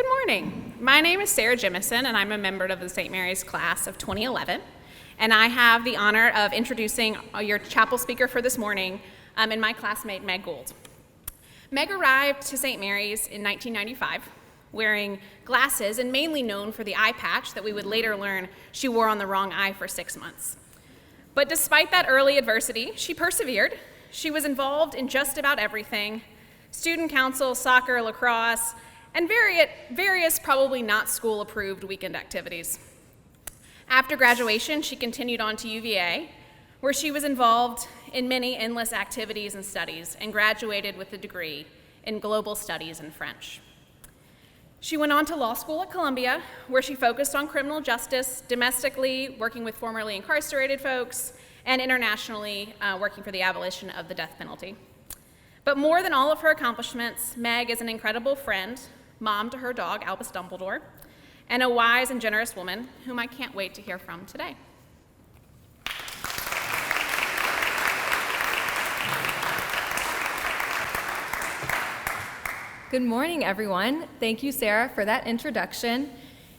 Good morning. My name is Sarah Jemison, and I'm a member of the St. Mary's class of 2011. And I have the honor of introducing your chapel speaker for this morning, and my classmate, Meg Gould. Meg arrived to St. Mary's in 1995, wearing glasses and mainly known for the eye patch that we would later learn she wore on the wrong eye for 6 months. But despite that early adversity, she persevered. She was involved in just about everything: student council, soccer, lacrosse, and various probably not school-approved weekend activities. After graduation, she continued on to UVA, where she was involved in many endless activities and studies and graduated with a degree in global studies and French. She went on to law school at Columbia, where she focused on criminal justice, domestically working with formerly incarcerated folks, and internationally working for the abolition of the death penalty. But more than all of her accomplishments, Meg is an incredible friend, mom to her dog, Albus Dumbledore, and a wise and generous woman whom I can't wait to hear from today. Good morning, everyone. Thank you, Sarah, for that introduction.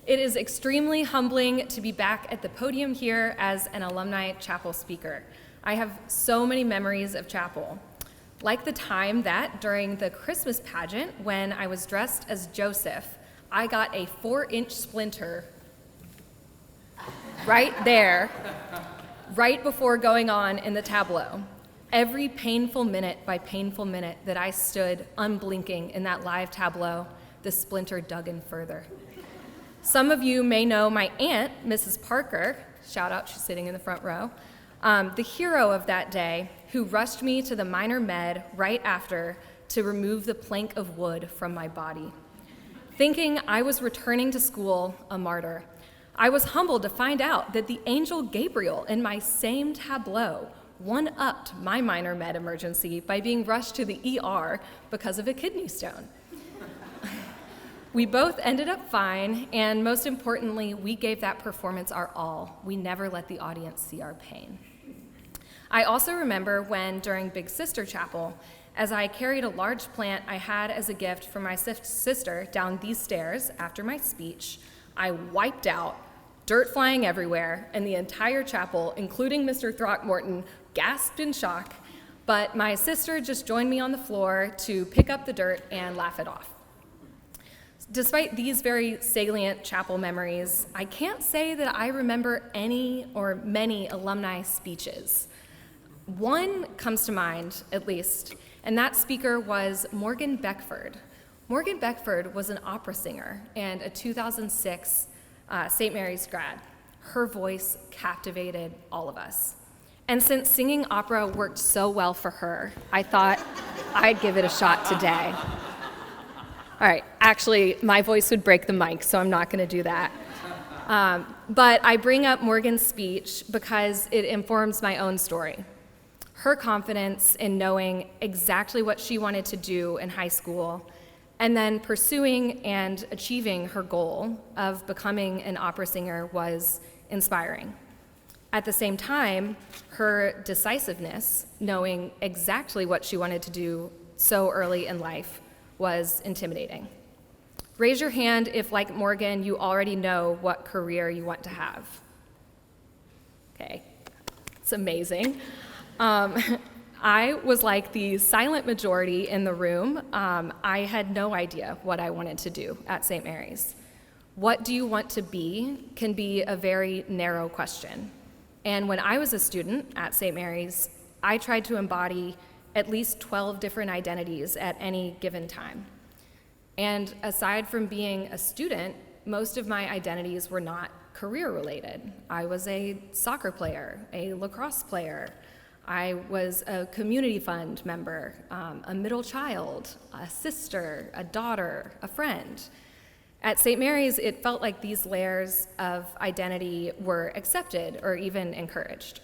It is extremely humbling to be back at the podium here as an alumni chapel speaker. I have so many memories of chapel. Like the time that, during the Christmas pageant, when I was dressed as Joseph, I got a 4-inch splinter right there, right before going on in the tableau. Every painful minute by painful minute that I stood unblinking in that live tableau, the splinter dug in further. Some of you may know my aunt, Mrs. Parker, shout out, she's sitting in the front row, the hero of that day, who rushed me to the minor med right after to remove the plank of wood from my body. Thinking I was returning to school a martyr, I was humbled to find out that the angel Gabriel in my same tableau one-upped my minor med emergency by being rushed to the ER because of a kidney stone. We both ended up fine, and most importantly, we gave that performance our all. We never let the audience see our pain. I also remember when, during Big Sister Chapel, as I carried a large plant I had as a gift from my sister down these stairs after my speech, I wiped out, dirt flying everywhere, and the entire chapel, including Mr. Throckmorton, gasped in shock, but my sister just joined me on the floor to pick up the dirt and laugh it off. Despite these very salient chapel memories, I can't say that I remember any or many alumni speeches. One comes to mind, at least, and that speaker was Morgan Beckford. Morgan Beckford was an opera singer and a 2006 St. Mary's grad. Her voice captivated all of us. And since singing opera worked so well for her, I thought I'd give it a shot today. All right, actually, my voice would break the mic, so I'm not going to do that. But I bring up Morgan's speech because it informs my own story. Her confidence in knowing exactly what she wanted to do in high school, and then pursuing and achieving her goal of becoming an opera singer was inspiring. At the same time, her decisiveness, knowing exactly what she wanted to do so early in life, was intimidating. Raise your hand if, like Morgan, you already know what career you want to have. Okay, it's amazing. I was like the silent majority in the room. I had no idea what I wanted to do at St. Mary's. What do you want to be can be a very narrow question. And when I was a student at St. Mary's, I tried to embody at least 12 different identities at any given time. And aside from being a student, most of my identities were not career-related. I was a soccer player, a lacrosse player. I was a community fund member, a middle child, a sister, a daughter, a friend. At St. Mary's, it felt like these layers of identity were accepted or even encouraged.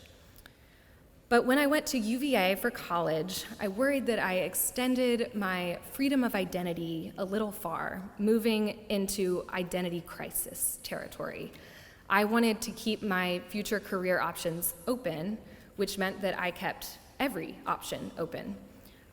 But when I went to UVA for college, I worried that I extended my freedom of identity a little far, moving into identity crisis territory. I wanted to keep my future career options open, which meant that I kept every option open.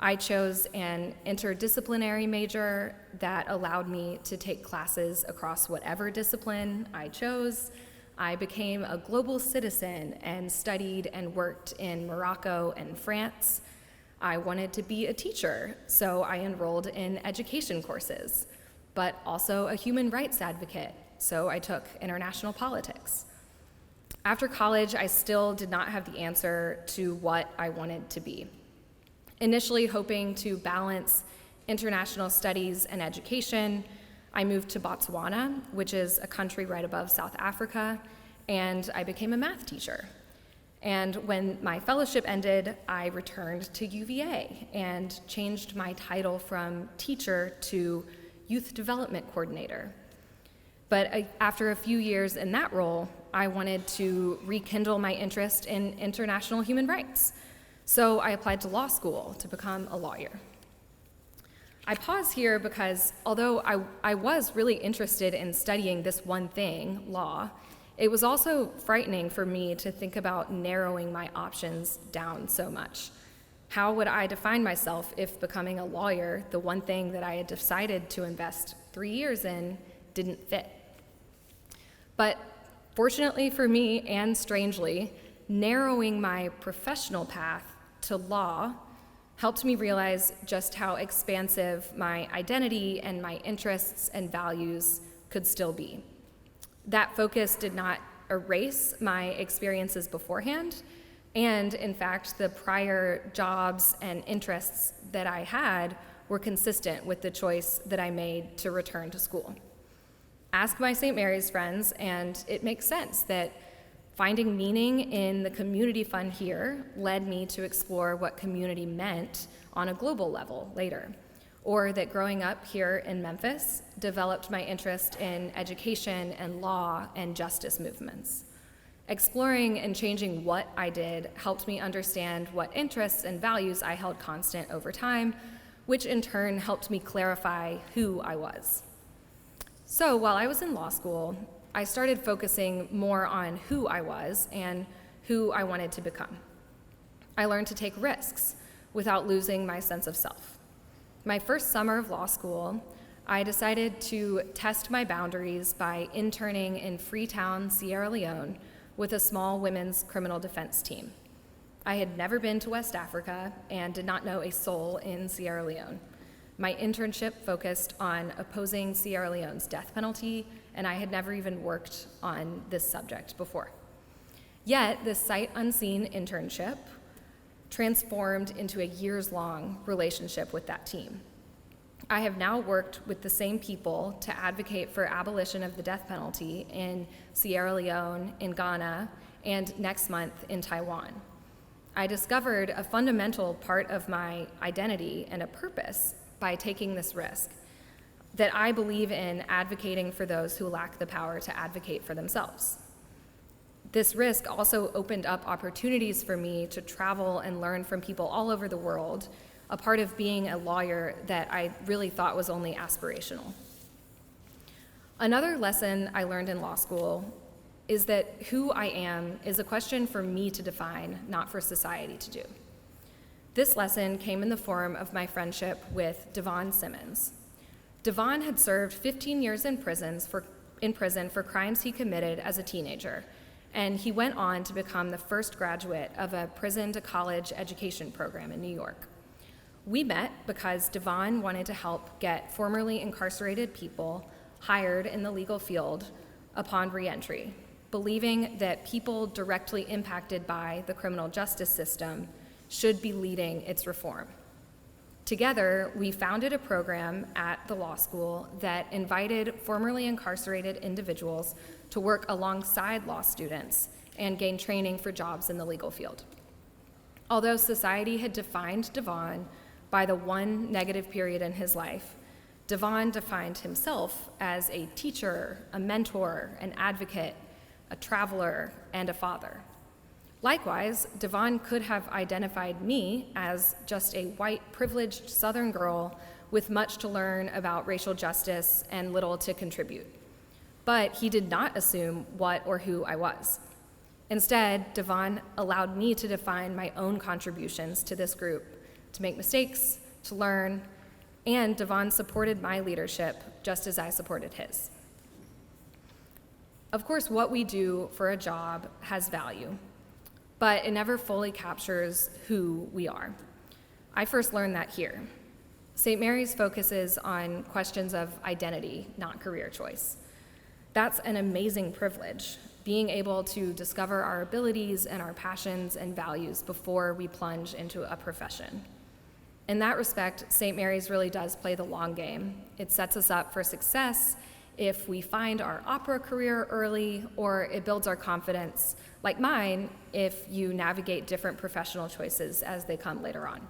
I chose an interdisciplinary major that allowed me to take classes across whatever discipline I chose. I became a global citizen and studied and worked in Morocco and France. I wanted to be a teacher, so I enrolled in education courses, but also a human rights advocate, so I took international politics. After college, I still did not have the answer to what I wanted to be. Initially hoping to balance international studies and education, I moved to Botswana, which is a country right above South Africa, and I became a math teacher. And when my fellowship ended, I returned to UVA and changed my title from teacher to youth development coordinator. But after a few years in that role, I wanted to rekindle my interest in international human rights. So I applied to law school to become a lawyer. I pause here because although I was really interested in studying this one thing, law, it was also frightening for me to think about narrowing my options down so much. How would I define myself if becoming a lawyer, the one thing that I had decided to invest 3 years in, didn't fit? But fortunately for me, and strangely, narrowing my professional path to law helped me realize just how expansive my identity and my interests and values could still be. That focus did not erase my experiences beforehand, and in fact, the prior jobs and interests that I had were consistent with the choice that I made to return to school. Ask my St. Mary's friends, and it makes sense that finding meaning in the community fund here led me to explore what community meant on a global level later, or that growing up here in Memphis developed my interest in education and law and justice movements. Exploring and changing what I did helped me understand what interests and values I held constant over time, which in turn helped me clarify who I was. So while I was in law school, I started focusing more on who I was and who I wanted to become. I learned to take risks without losing my sense of self. My first summer of law school, I decided to test my boundaries by interning in Freetown, Sierra Leone, with a small women's criminal defense team. I had never been to West Africa and did not know a soul in Sierra Leone. My internship focused on opposing Sierra Leone's death penalty, and I had never even worked on this subject before. Yet, this sight unseen internship transformed into a years-long relationship with that team. I have now worked with the same people to advocate for abolition of the death penalty in Sierra Leone, in Ghana, and next month in Taiwan. I discovered a fundamental part of my identity and a purpose by taking this risk, that I believe in advocating for those who lack the power to advocate for themselves. This risk also opened up opportunities for me to travel and learn from people all over the world, a part of being a lawyer that I really thought was only aspirational. Another lesson I learned in law school is that who I am is a question for me to define, not for society to do. This lesson came in the form of my friendship with Devon Simmons. Devon had served 15 years in prison for crimes he committed as a teenager, and he went on to become the first graduate of a prison-to-college education program in New York. We met because Devon wanted to help get formerly incarcerated people hired in the legal field upon reentry, believing that people directly impacted by the criminal justice system should be leading its reform. Together, we founded a program at the law school that invited formerly incarcerated individuals to work alongside law students and gain training for jobs in the legal field. Although society had defined Devon by the one negative period in his life, Devon defined himself as a teacher, a mentor, an advocate, a traveler, and a father. Likewise, Devon could have identified me as just a white, privileged Southern girl with much to learn about racial justice and little to contribute. But he did not assume what or who I was. Instead, Devon allowed me to define my own contributions to this group to make mistakes, to learn, and Devon supported my leadership just as I supported his. Of course, what we do for a job has value, but it never fully captures who we are. I first learned that here. St. Mary's focuses on questions of identity, not career choice. That's an amazing privilege, being able to discover our abilities and our passions and values before we plunge into a profession. In that respect, St. Mary's really does play the long game. It sets us up for success if we find our opera career early, or it builds our confidence, like mine, if you navigate different professional choices as they come later on.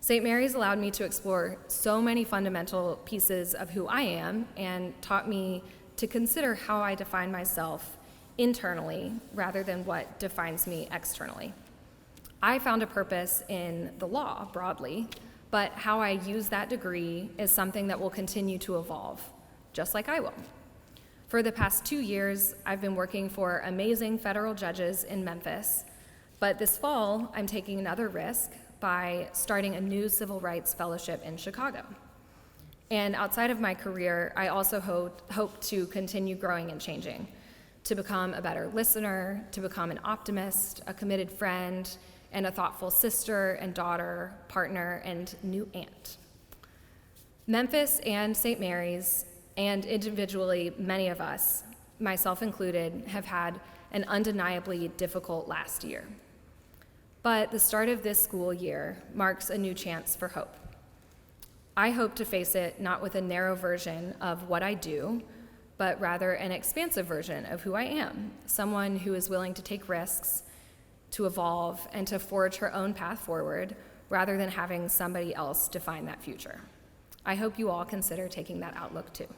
St. Mary's allowed me to explore so many fundamental pieces of who I am and taught me to consider how I define myself internally rather than what defines me externally. I found a purpose in the law broadly, but how I use that degree is something that will continue to evolve, just like I will. For the past 2 years, I've been working for amazing federal judges in Memphis, but this fall, I'm taking another risk by starting a new civil rights fellowship in Chicago. And outside of my career, I also hope to continue growing and changing, to become a better listener, to become an optimist, a committed friend, and a thoughtful sister and daughter, partner, and new aunt. Memphis and St. Mary's, and individually many of us, myself included, have had an undeniably difficult last year. But the start of this school year marks a new chance for hope. I hope to face it not with a narrow version of what I do, but rather an expansive version of who I am, someone who is willing to take risks, to evolve, and to forge her own path forward, rather than having somebody else define that future. I hope you all consider taking that outlook too.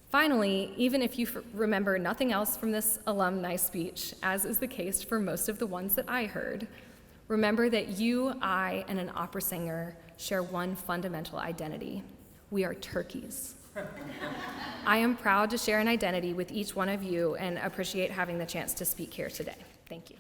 Finally, even if you remember nothing else from this alumni speech, as is the case for most of the ones that I heard, remember that you, I, and an opera singer share one fundamental identity. We are turkeys. I am proud to share an identity with each one of you and appreciate having the chance to speak here today. Thank you.